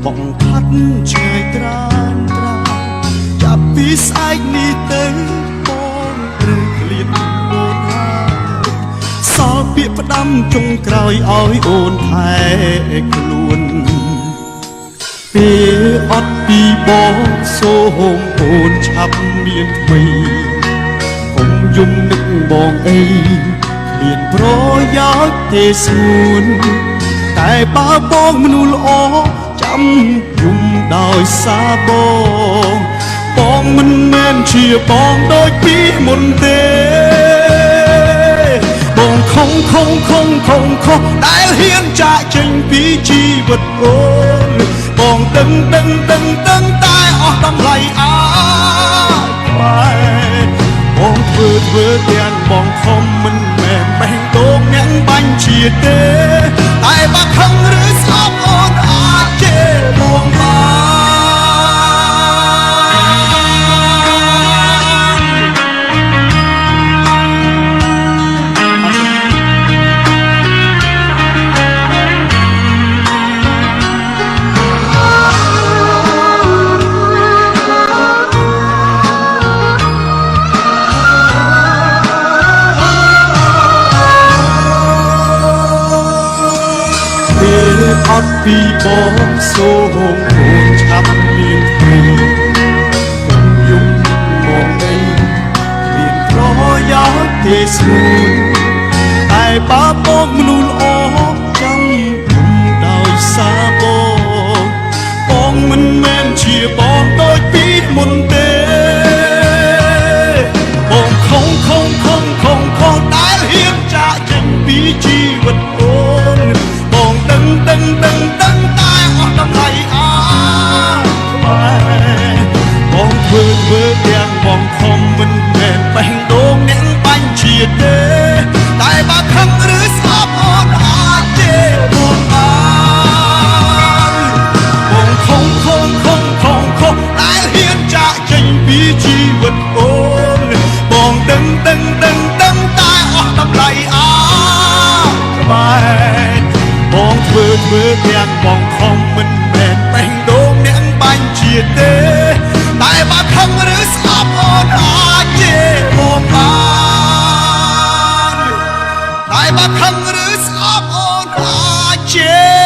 បងខាត់ឆ្ងាយត្រានត្រាចាប់ពីស្អែកនេះទៅបងត្រូវឃ្លានអូនហើយសល់ពាក្យផ្ដាំចុងក្រោយឲ្យអូនថែខ្លួនពេលអត់ពីបងសូមអូនឆាប់មានថ្មីកុំយំនឹកបងអីគ្មានប្រយោជន៍ទេស្ងួនតែបើបងមនុស្សល្អចាំយំដោយសារបងមិនមែនជាបងដូចពីមុនទេបងខំដែលហ៊ានចាកចេញពីជីវិតអូនបងដឹងតែអស់តម្លៃអើយបងធ្វើទាំងបងខំមិនមែនបេះដូងអ្នកបាញ់ជាទេតែបើខឹងឬស្អប់អូនអាចជេរបងអត់ពីបងសូមអូនឆាប់មានថ្ងៃកុំយំបងអីមានប្រយោជន៍ទេស្រួលតែបើបងមនុស្សល្អចាំគុំដោយសារបងមិនមែនជាបងដូចពីមុនទេបងខំដែលហ៊ានចាកចេញពីជីវិតអូនបងដឹងតែអស់តម្លៃអើយបងធ្វើទាំងបងខំមិនមែនបេះដូងអ្នកបាញ់ជាទេតែបើខឹងឬស្អប់អូនអាចជេរបងបានបងខំដែលហ៊ានចាកចេញពីជីវិតអូនបងដឹងតែអស់តម្លៃអើយបងធ្វើទាំងបងខំមិនមែនបេះដូងអ្នកបាញ់ជាទេតែបើខឹងឬស្អប់អូនអាចជេរបងបានតែបើខឹងឬស្អប់អូនអាចជេរ